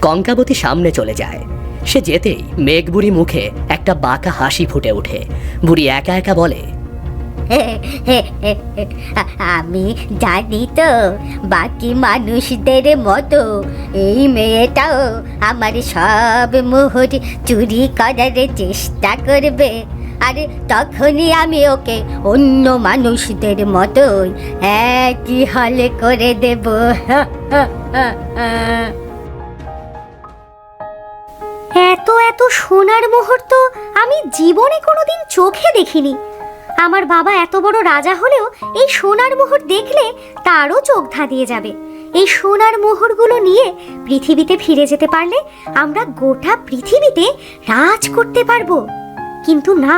কঙ্কাবতী সামনে চলে যায়। সে যেতেই মেঘবুড়ি মুখে একটা বাঁকা হাসি ফুটে ওঠে। বুড়ি একা একা বলে, আমি জানি তো বাকি মানুষদের মতো এই মেয়েটাও আমার সব মোহর চুরি করার চেষ্টা করবে, আর তখনই আমি ওকে অন্য মানুষদের মতোই একই হালে করে দেব। এত এত সোনার মোহর তো আমি জীবনে কোনোদিন চোখে দেখিনি। আমার বাবা এত বড় রাজা হলেও এই সোনার মোহর দেখলে তারও চোখ ধাঁধিয়ে যাবে। এই সোনার মোহরগুলো নিয়ে পৃথিবীতে ফিরে যেতে পারলে আমরা গোটা পৃথিবীতে রাজ করতে পারবো। কিন্তু না,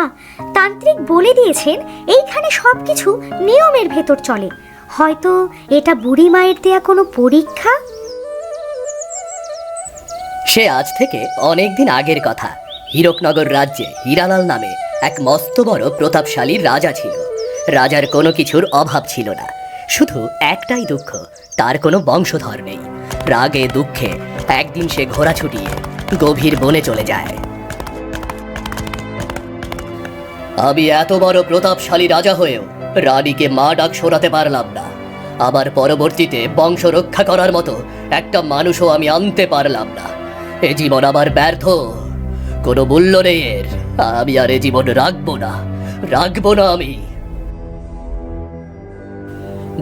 তান্ত্রিক বলে দিয়েছেন এইখানে সবকিছু নিয়মের ভেতর চলে। হয়তো এটা বুড়ি মায়ের দেয়া কোনো পরীক্ষা। সে আজ থেকে অনেক দিন আগের কথা। হীরকনগর রাজ্যে হীরালাল নামে এক মস্ত বড় প্রতাপশালী রাজা ছিল। রাজার কোনো কিছুর অভাব ছিল না, শুধু একটাই দুঃখ, তার কোনো বংশধর নেই। রাগে দুঃখে একদিন সে ঘোড়া ছুটিয়ে গভীর বনে চলে যায়। আমি এত বড় প্রতাপশালী রাজা হয়েও রানীকে মা ডাক সরাতে পারলাম না। আবার পরবর্তীতে বংশ রক্ষা করার মতো একটা মানুষও আমি আনতে পারলাম না। এ জীবন আবার ব্যর্থ, কোনো মূল্য নেই এর। আমি আর এ জীবন রাখবো না আমি।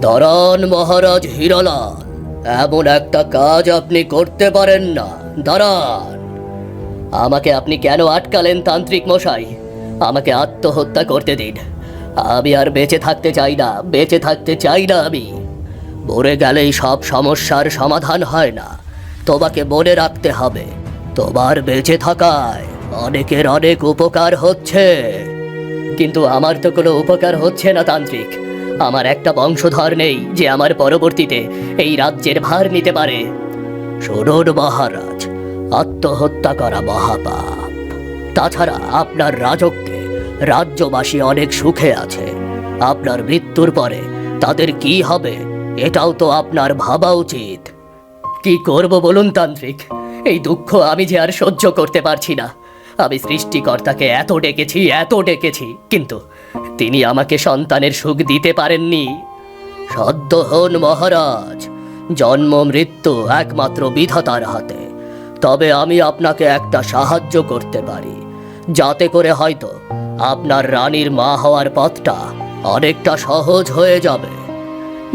দাঁড়ান মহারাজ হীরালাল, এমন একটা কাজ আপনি করতে পারেন না। দাঁড়ান। আমাকে আপনি কেন আটকালেন তান্ত্রিক মশাই? আমাকে আত্মহত্যা করতে দিন। আমি আর বেঁচে থাকতে চাই না আমি। মরে গেলেই সব সমস্যার সমাধান হয় না। তোমাকে মনে রাখতে হবে, তোমার বেঁচে থাকায় অনেকের অনেক উপকার হচ্ছে। কিন্তু আমার তো কোনো উপকার হচ্ছে না তান্ত্রিক। আমার একটা বংশধর নেই যে আমার পরবর্তীতে এই রাজ্যের ভার নিতে পারে। শুনুন মহারাজ, আত্মহত্যা করা মহাপাপ। তাছাড়া আপনার রাজত্বে রাজ্যবাসী অনেক সুখে আছে। আপনার মৃত্যুর পরে তাদের কি হবে এটাও তো আপনার ভাবা উচিত। কি করব বলুন তান্ত্রিক? এই দুঃখ আমি যে আর সহ্য করতে পারছি না। আমি সৃষ্টিকর্তাকে এত ডেকেছি, কিন্তু তিনি আমাকে সন্তানের সুখ দিতে পারেননি। সদ্য হন মহারাজ, জন্ম মৃত্যু একমাত্র বিধাতার হাতে। তবে আমি আপনাকে একটা সাহায্য করতে পারি, যাতে করে হয়তো আপনার রানীর মা হওয়ার পথটা অনেকটা সহজ হয়ে যাবে।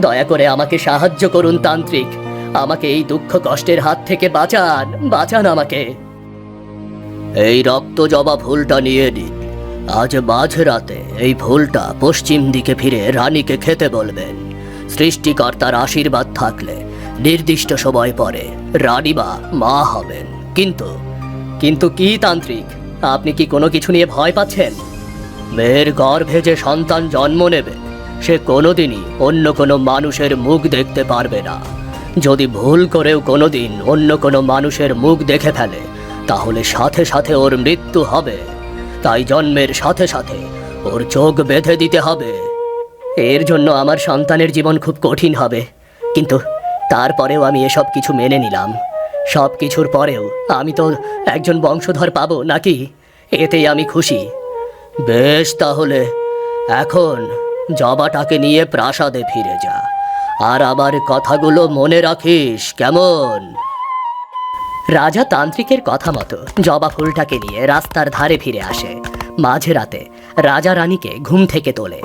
দয়া করে আমাকে সাহায্য করুন তান্ত্রিক। আমাকে এই দুঃখ কষ্টের হাত থেকে বাঁচান আমাকে। এই রক্ত জবা ফুলটা নিয়ে নিন। আজ মাঝরাতে এই ফুলটা পশ্চিম দিকে ফিরে রানীকে খেতে বলবেন। সৃষ্টিকর্তার আশীর্বাদ থাকলে নির্দিষ্ট সময় পরে রানীমা মা হবেন। কিন্তু কি তান্ত্রিক, আপনি কি কোনো কিছু নিয়ে ভয় পাচ্ছেন? মেয়ের গর্ভে যে সন্তান জন্ম নেবে সে কোনোদিনই অন্য কোনো মানুষের মুখ দেখতে পারবে না। যদি ভুল করেও কোনোদিন অন্য কোনো মানুষের মুখ দেখে ফেলে তাহলে সাথে সাথে ওর মৃত্যু হবে। তাই জন্মের সাথে সাথে ওর চোখ বেঁধে দিতে হবে। এর জন্য আমার সন্তানের জীবন খুব কঠিন হবে, কিন্তু তারপরেও আমি এসব কিছু মেনে নিলাম। সব কিছুর পরেও আমি তো একজন বংশধর পাবো নাকি? এতেই আমি খুশি। বেশ, তাহলে এখন জবাটাকে নিয়ে প্রাসাদে ফিরে যা, আর আমার কথাগুলো মনে রাখিস, কেমন? রাজা তান্ত্রিকের কথা মতো জবা ফুলটাকে নিয়ে রাস্তার ধারে ফিরে আসে। মাঝরাতে রাজা রানীকে ঘুম থেকে তোলে।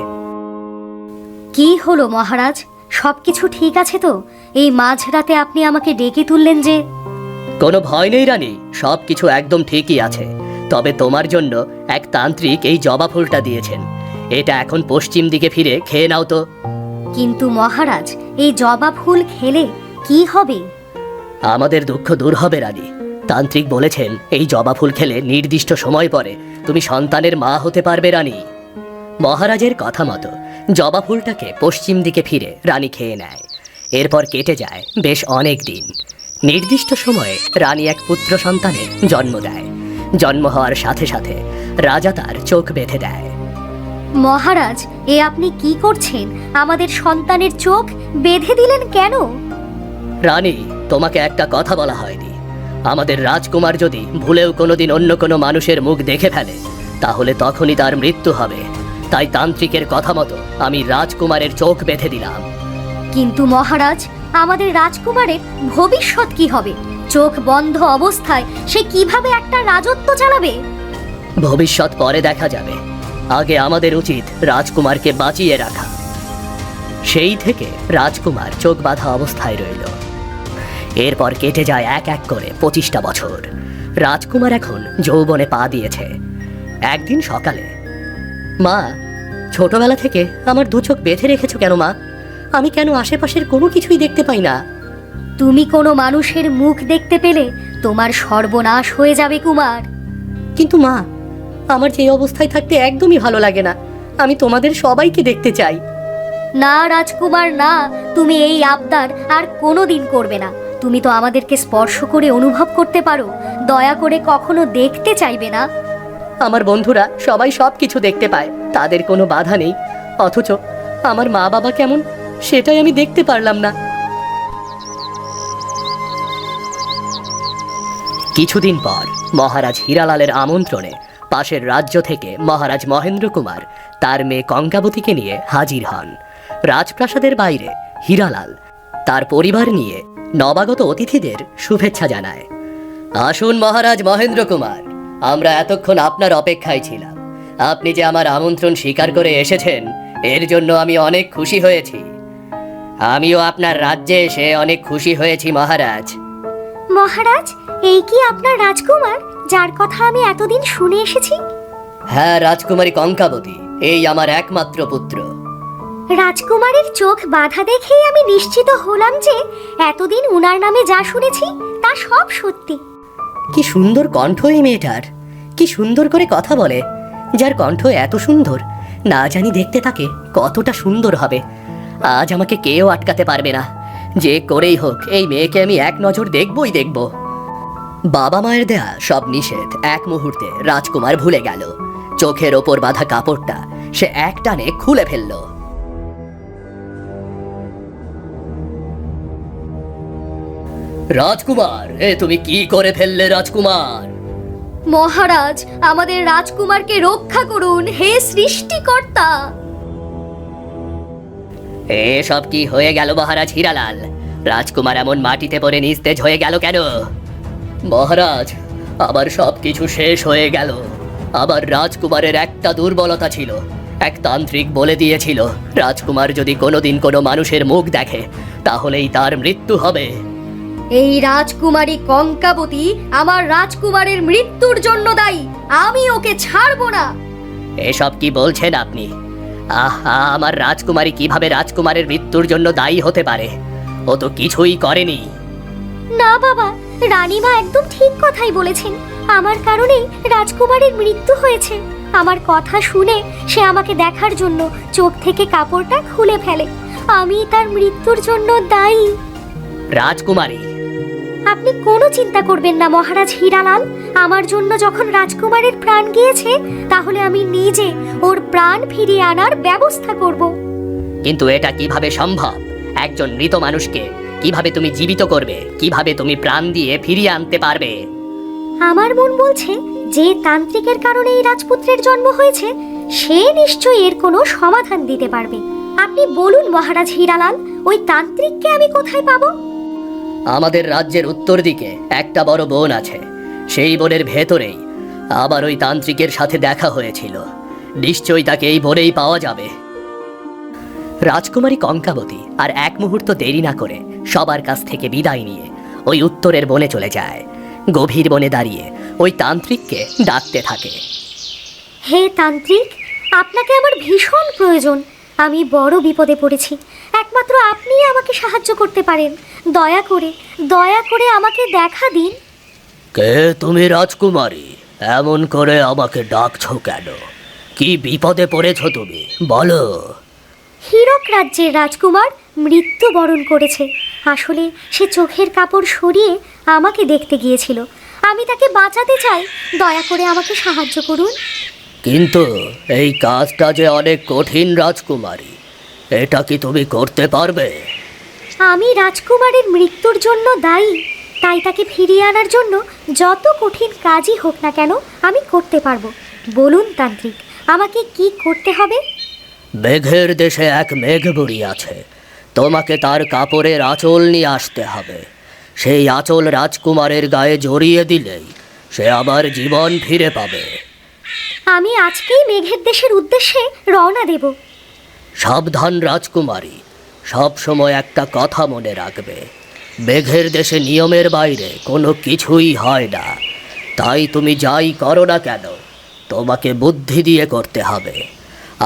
কি হলো মহারাজ, সবকিছু ঠিক আছে তো? এই মাঝরাতে আপনি আমাকে ডেকে তুললেন যে? কোনো ভয় নেই রানী, সব কিছু একদম ঠিকই আছে। তবে তোমার জন্য এক তান্ত্রিক এই জবা ফুলটা দিয়েছেন। এটা এখন পশ্চিম দিকে ফিরে খেয়ে নাও তো। কিন্তু মহারাজ, এই জবা ফুল খেলে কি হবে? আমাদের দুঃখ দূর হবে রানী। তান্ত্রিক বলেছেন এই জবা ফুল খেলে নির্দিষ্ট সময় পরে তুমি সন্তানের মা হতে পারবে রানী। মহারাজের কথা মতো জবা ফুলটাকে পশ্চিম দিকে ফিরে রানী খেয়ে নেয়। এরপর কেটে যায় বেশ অনেক দিন। নির্দিষ্ট সময়ে রানী এক পুত্র সন্তানের জন্ম দেয়। জন্ম হওয়ার সাথে সাথে রাজা তার চোখ বেঁধে দেয়। মহারাজ, এ আপনি কি করছেন? আমাদের সন্তানের চোখ বেঁধে দিলেন কেন? রানী, তোমাকে একটা কথা বলা হয়নি। আমাদের রাজকুমার যদি ভুলেও কোনোদিন অন্য কোনো মানুষের মুখ দেখে ফেলে তাহলে তখনই তার মৃত্যু হবে। তাই তান্ত্রিকের কথা মতো আমি রাজকুমারের চোখ বেঁধে দিলাম। কিন্তু মহারাজ, আমাদের রাজকুমারের ভবিষ্যৎ কি হবে? চোখ বন্ধ অবস্থায় সে কিভাবে একটা রাজত্ব চালাবে? ভবিষ্যৎ পরে দেখা যাবে, আগে আমাদের উচিত রাজকুমারকে বাঁচিয়ে রাখা। সেই থেকে রাজকুমার চোখ বাঁধা অবস্থায় রইল। এরপর কেটে যায় এক এক করে 25টা বছর। রাজকুমার এখন যৌবনে পা দিয়েছে। একদিন সকালে, মা, ছোটবেলা থেকে আমার দু চোখ বেঁধে রেখেছো কেন মা? আমি কেন আশেপাশের কোনো কিছুই দেখতে পাই না? তুমি কোনো মানুষের মুখ দেখতে পেলে তোমার সর্বনাশ হয়ে যাবে কুমার। কিন্তু মা, আমার যে অবস্থায় থাকতে একদমই ভালো লাগে না। আমি তোমাদের সবাইকে দেখতে চাই। না রাজকুমার না, তুমি এই আবদার আর কোনোদিন করবে না। তুমি তো আমাদেরকে স্পর্শ করে অনুভব করতে পারো, দয়া করে কখনো দেখতে চাইবে না? আমার বন্ধুরা সবাই সব কিছু দেখতে পায়, তাদের কোনো বাধা নেই। অথচ আমার মা বাবা কেমন, সেটাই আমি দেখতে পারলাম না। কিছুদিন পর মহারাজ হীরালালের আমন্ত্রণে পাশের রাজ্য থেকে মহারাজ মহেন্দ্র কুমার তার মেয়ে কঙ্কাবতীকে নিয়ে হাজির হন। রাজপ্রাসাদের বাইরে হীরালাল তার পরিবার নিয়ে নবাগত অতিথিদের শুভেচ্ছা জানায়। আসুন মহারাজ মহেন্দ্র কুমার, আমরা এতক্ষণ আপনার অপেক্ষায় ছিলাম। আপনি যে আমার আমন্ত্রণ স্বীকার করে এসেছেন, এর জন্য আমি অনেক খুশি হয়েছি। আমিও আপনার রাজ্যে এসে অনেক খুশি হয়েছি মহারাজ। মহারাজ, এই কি আপনার রাজকুমার যার কথা আমি এতদিন শুনে এসেছি? হ্যাঁ, রাজকুমারী কঙ্কাবতী, এই আমার একমাত্র পুত্র। রাজকুমারের চোখ বাঁধা দেখেই আমি নিশ্চিত হলাম যে এতদিন উনার নামে যা শুনেছি তা সব সত্যি। কি সুন্দর কণ্ঠ এই মেয়েটার, কি সুন্দর করে কথা বলে। যার কণ্ঠ এত সুন্দর, না জানি দেখতে তাকে কতটা সুন্দর হবে। আজ আমাকে কেউ আটকাতে পারবে না। যে করেই হোক এই মেয়েকে আমি এক নজর দেখবই দেখব। বাবা মায়ের দেয়া সব নিষেধ এক মুহূর্তে রাজকুমার ভুলে গেল। চোখের ওপর বাঁধা কাপড়টা সে এক টানে খুলে ফেলল। রাজকুমার, এ তুমি কি করে ফেললে রাজকুমার? মহারাজ, আমাদের রাজকুমারকে রক্ষা করুন, হে সৃষ্টিকর্তা। এসব কি হয়ে গেল মহারাজ হীরালাল? রাজকুমার এমন মাটিতে পড়ে নিস্তেজ হয়ে গেল কেন? মহারাজ, আবার সব কিছু শেষ হয়ে গেল। আবার রাজকুমারের একটা দুর্বলতা ছিল। এক তান্ত্রিক বলে দিয়েছিল রাজকুমার যদি কোনোদিন কোনো মানুষের মুখ দেখে তাহলেই তার মৃত্যু হবে। এই রাজকুমারী কঙ্কাবতী আমার রাজকুমারের মৃত্যুর জন্য দায়ী। আমি ওকে ছাড়বো না। এসব কি বলছেন আপনি? আহা, আমার রাজকুমারী কিভাবে রাজকুমারের মৃত্যুর জন্য দায়ী হতে পারে? ও তো কিছুই করেনি। না বাবা, রানীমা একদম ঠিক কথাই বলেছেন। আমার কারণেই রাজকুমারের মৃত্যু হয়েছে। আমার কথা শুনে সে আমাকে দেখার জন্য চোখ থেকে কাপড়টা খুলে ফেলে। আমি তার মৃত্যুর জন্য দায়ী। রাজকুমারী, আপনি কোনো চিন্তা করবেন না মহারাজ হীরালাল। আমার জন্য যখন রাজকুমারের প্রাণ গিয়েছে, তাহলে আমি নিজে ওর প্রাণ ফিরিয়ে আনার ব্যবস্থা করব। কিন্তু এটা কিভাবে সম্ভব? একজন মৃত মানুষকে কিভাবে তুমি জীবিত করবে? কিভাবে তুমি প্রাণ দিয়ে ফিরিয়ে আনতে পারবে? আমার মন বলছে যে তান্ত্রিকের কারণে এই রাজপুত্রের জন্ম হয়েছে, সে নিশ্চয়ই এর কোনো সমাধান দিতে পারবে। আপনি বলুন মহারাজ হীরালাল, ওই তান্ত্রিককে আমি কোথায় পাবো? আমাদের রাজ্যের উত্তর দিকে একটা বড় বন আছে। সেই বনের ভেতরেই আবার ওই তান্ত্রিকের সাথে দেখা হয়েছিল। নিশ্চয়ই তাকে এই বনেই পাওয়া যাবে। রাজকুমারী কঙ্কাবতী আর এক মুহূর্ত দেরি না করে সবার কাছ থেকে বিদায় নিয়ে ওই উত্তরের বনে চলে যায়। গভীর বনে দাঁড়িয়ে ওই তান্ত্রিককে ডাকতে থাকে। হে তান্ত্রিক, আপনাকে আমার ভীষণ প্রয়োজন। আমি বড় বিপদে পড়েছি। একমাত্র আপনিই আমাকে সাহায্য করতে পারেন। দয়া করে আমাকে দেখা দিন। কে তুমি রাজকুমারী? এমন করে আমাকে ডাকছো কেন? কি বিপদে পড়েছো তুমি, বলো। হীরক রাজ্যের রাজকুমার মৃত্যুবরণ করেছে। আসলে সে চোখের কাপড় সরিয়ে আমাকে দেখতে গিয়েছিল। আমি তাকে বাঁচাতে চাই। দয়া করে আমাকে সাহায্য করুন। কিন্তু এই কাজটা যে অনেক কঠিন রাজকুমারী, এটা কি তুমি করতে পারবে? আমি রাজকুমারের মৃত্যুর জন্য দায়ী, তাই তাকে ফিরিয়ে আনার জন্য যত কঠিন কাজই হোক না কেন আমি করতে পারবো। বলুন তান্ত্রিক, আমাকে কি করতে হবে? মেঘের দেশে এক মেঘ বুড়ি আছে, তোমাকে তার কাপড়ের আঁচল নিয়ে আসতে হবে। সেই আঁচল রাজকুমারের গায়ে জড়িয়ে দিলেই সে আবার জীবন ফিরে পাবে। আমি আজকেই মেঘের দেশের উদ্দেশ্যে রওনা দেব। সাবধান রাজকুমারী, সব সময় একটা কথা মনে রাখবে, মেঘের দেশে নিয়মের বাইরে কোনো কিছুই হয় না। তাই তুমি যাই করো না কেন তোমাকে বুদ্ধি দিয়ে করতে হবে।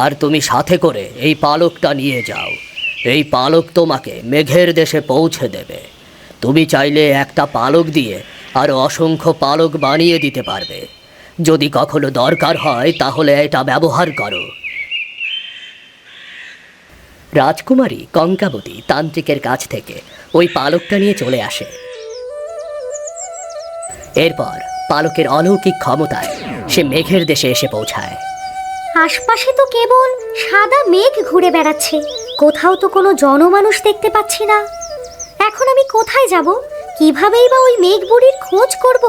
আর তুমি সাথে করে এই পালকটা নিয়ে যাও। এই পালক তোমাকে মেঘের দেশে পৌঁছে দেবে। তুমি চাইলে একটা পালক দিয়ে আরও অসংখ্য পালক বানিয়ে দিতে পারবে। যদি কখনো দরকার হয় তাহলে এটা ব্যবহার করো। রাজকুমারী কঙ্কাবতী তান্ত্রিকের কাছ থেকে ওই পালকটা নিয়ে চলে আসে। এরপর পালকের অলৌকিক ক্ষমতায় সে মেঘের দেশে এসে পৌঁছায়। আশপাশে তো কেবল সাদা মেঘ ঘুরে বেড়াচ্ছে, কোথাও তো কোনো জনমানুষ দেখতে পাচ্ছি না। এখন আমি কোথায় যাব? কিভাবেই বা ওই মেঘ বুড়ির খোঁজ করব?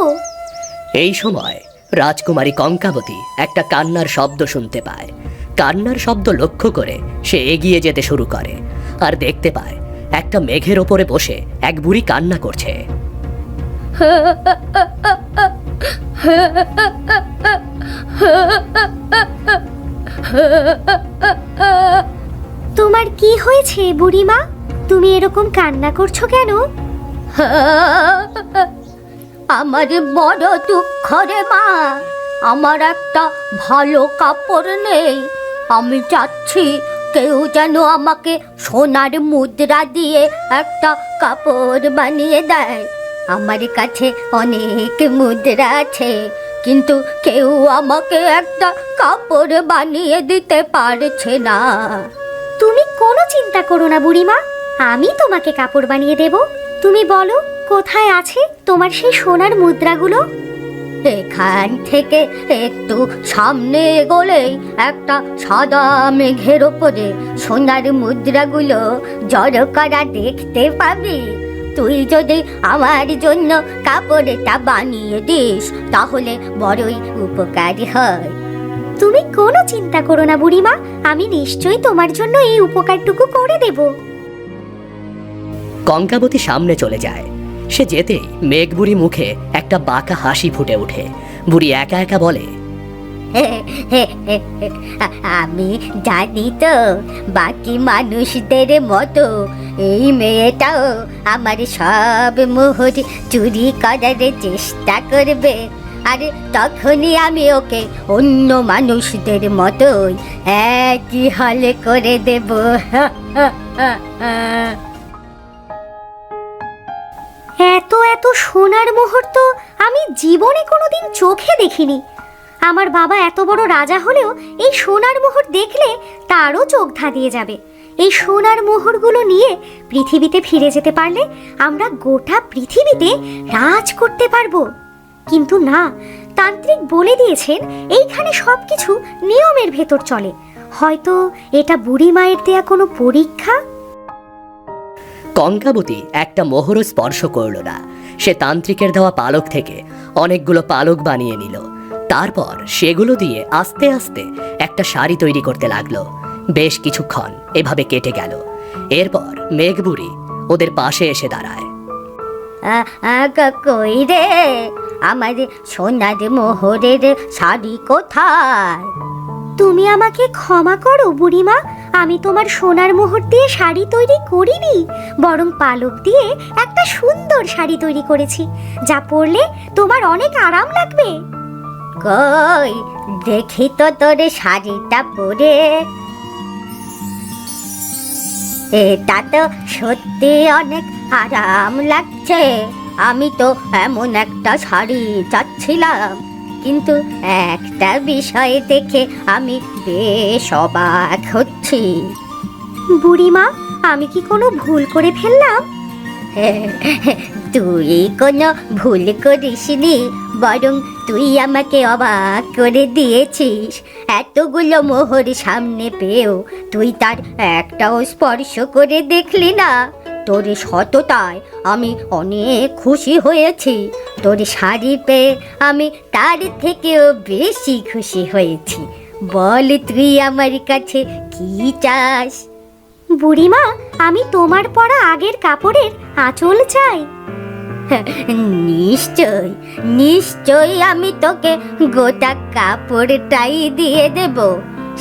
এই সময় রাজকুমারী কঙ্কাবতী একটা কান্নার শব্দ শুনতে পায়। কান্নার শব্দ লক্ষ্য করে সে এগিয়ে যেতে শুরু করে আর দেখতে পায় একটা মেঘের ওপরে বসে এক বুড়ি কান্না করছে। তোমার কি হয়েছে বুড়িমা? তুমি এরকম কান্না করছো কেন? আমার বড় দুঃখ রে মা, আমার একটা ভালো কাপড় নেই। আমি চাচ্ছি কেউ যেন আমাকে সোনার মুদ্রা দিয়ে একটা কাপড় বানিয়ে দেয়। আমার কাছে অনেক মুদ্রা আছে, কিন্তু কেউ আমাকে একটা কাপড় বানিয়ে দিতে পারছে না। তুমি কোনো চিন্তা করো না বুড়িমা, আমি তোমাকে কাপড় বানিয়ে দেব। তুমি বলো কোথায় আছে তোমার সেই সোনার মুদ্রাগুলো? এখান থেকে একটু সামনে এগোলেই একটা সাদা মেঘের ওপরে সোনার মুদ্রাগুলো জড়ো করা দেখতে পাবি। তুই যদি আমার জন্য কাপড়টা বানিয়ে দিস তাহলে বড়ই উপকার হয়। তুমি কোনো চিন্তা করো না বুড়িমা, আমি নিশ্চয়ই তোমার জন্য এই উপকারটুকু করে দেব। কঙ্কাবতী সামনে চলে যায়। সে যেতেই মেঘ বুড়ি মুখে একটা বাঁকা হাসি ফুটে ওঠে। বুড়ি একা একা বলে, আমি জানি তো বাকি মানুষদের মতো এই মেয়েটাও আমার সব মোহর চুরি করার চেষ্টা করবে, আর তখনই আমি ওকে অন্য মানুষদের মতোই একই হালে করে দেব। এত এত সোনার মোহর তো আমি জীবনে কোনোদিন চোখে দেখিনি। আমার বাবা এত বড় রাজা হলেও এই সোনার মোহর দেখলে তারও চোখ ধাঁধিয়ে যাবে। এই সোনার মোহরগুলো নিয়ে পৃথিবীতে ফিরে যেতে পারলে আমরা গোটা পৃথিবীতে রাজ করতে পারবো। কিন্তু না, তান্ত্রিক বলে দিয়েছেন এইখানে সবকিছু নিয়মের ভেতর চলে। হয়তো এটা বুড়ি মায়ের দেয়া কোনো পরীক্ষা। কঙ্কাবতী একটা মোহরও স্পর্শ করল না। সে তান্ত্রিকের দেওয়া পালক থেকে অনেকগুলো পালক বানিয়ে নিল। তারপর সেগুলো দিয়ে আস্তে আস্তে একটা শাড়ি তৈরি করতে লাগলো। বেশ কিছুক্ষণ এভাবে কেটে গেল। এরপর মেঘবুড়ি ওদের পাশে এসে দাঁড়ায়। কই রে, আমার সোনার মোহরের শাড়ি কোথায়? তুমি আমাকে ক্ষমা করো বুড়িমা, আমি তোমার সোনার মোহর দিয়ে শাড়ি তৈরি করিনি, বরং পালক দিয়ে একটা সুন্দর শাড়ি তৈরি করেছি, যা পরলে তোমার অনেক আরাম লাগবে। কই দেখি তো তোর শাড়িটা পরে। এটা তো সত্যি অনেক আরাম লাগছে। আমি তো এমন একটা শাড়ি চাচ্ছিলাম, কিন্তু একটা বিষয় দেখে আমি বেশ অবাক হচ্ছি। বুড়িমা, আমি কি কোনো ভুল করে ফেললাম? তুই কোনো ভুল করিসনি, বরং তুই আমাকে অবাক করে দিয়েছিস। এতগুলো মোহর সামনে পেয়েও তুই তার একটাও স্পর্শ করে দেখলি না। তোর সততায় আমি অনেক খুশি হয়েছি। তোর শাড়ি পেয়ে আমি তার থেকেও বেশি খুশি হয়েছি। বল তুই আমার কাছে কি চাস? বুড়িমা, আমি তোমার পরা আগের কাপড়ের আঁচল চাই। নিশ্চয় নিশ্চয়ই আমি তোকে গোটা কাপড়টাই দিয়ে দেব,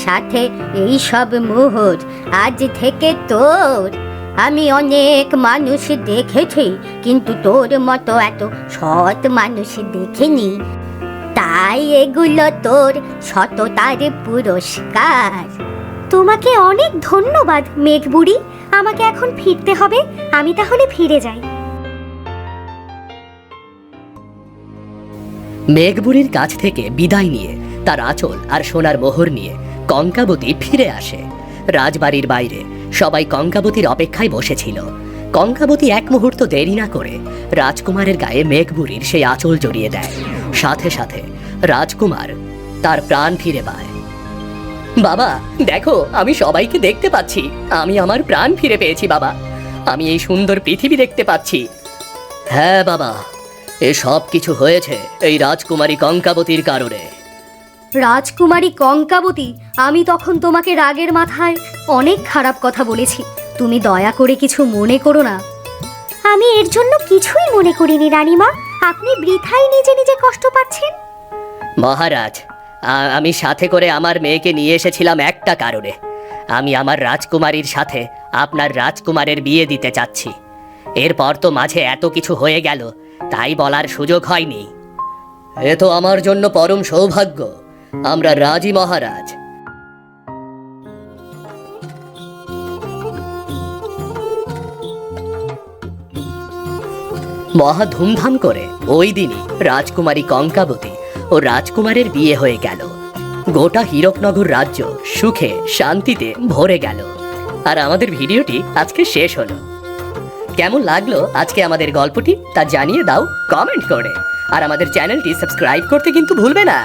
সাথে এই সব মুহূর্ত আজ থেকে তোর। আমি অনেক মানুষ দেখেছি, কিন্তু তোর মতো এত সৎ মানুষ দেখিনি, তাই এগুলো তোর সততার পুরস্কার। তোমাকে অনেক ধন্যবাদ মেঘ বুড়ি। আমাকে এখন ফিরতে হবে, আমি তাহলে ফিরে যাই। মেঘবুড়ির কাছ থেকে বিদায় নিয়ে তার আঁচল আর সোনার মোহর নিয়ে কঙ্কাবতী ফিরে আসে। রাজবাড়ির বাইরে সবাই কঙ্কাবতীর অপেক্ষায় বসেছিল। কঙ্কাবতী এক মুহূর্ত দেরি না করে রাজকুমারের গায়ে মেঘবুড়ির সেই আঁচল জড়িয়ে দেয়। সাথে সাথে রাজকুমার তার প্রাণ ফিরে পায়। বাবা দেখো, আমি সবাইকে দেখতে পাচ্ছি, আমি আমার প্রাণ ফিরে পেয়েছি বাবা, আমি এই সুন্দর পৃথিবী দেখতে পাচ্ছি। হ্যাঁ বাবা, এ সব কিছু হয়েছে এই রাজকুমারী কঙ্কাবতীর কারণে। রাজকুমারী কঙ্কাবতী, আমি তখন তোমাকে রাগের মাথায় অনেক খারাপ কথা বলেছি, তুমি দয়া করে কিছু মনে করো না। আমি এর জন্য কিছুই মনে করিনি রানীমা, আপনি বৃথাই নিজে নিজে কষ্ট পাচ্ছেন। মহারাজ, আমি সাথে করে আমার মেয়েকে নিয়ে এসেছিলাম একটা কারণে। আমি আমার রাজকুমারীর সাথে আপনার রাজকুমারের বিয়ে দিতে চাচ্ছি। এরপর তো মাঝে এত কিছু হয়ে গেল, তাই বলার সুযোগ হয়নি। এ তো আমার জন্য পরম সৌভাগ্য, আমরা রাজি মহারাজ। মহা ধুমধাম করে ওই দিনই রাজকুমারী কঙ্কাবতী ও রাজকুমারের বিয়ে হয়ে গেল। গোটা হীরকনগর রাজ্য সুখে শান্তিতে ভরে গেল। আর আমাদের ভিডিওটি আজকে শেষ হলো। কেমন লাগলো আজকে আমাদের গল্পটি তা জানিয়ে দাও কমেন্ট করে। আর আমাদের চ্যানেলটি সাবস্ক্রাইব করতে কিন্তু ভুলবে না।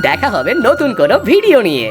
দেখা হবে নতুন কোনো ভিডিও নিয়ে।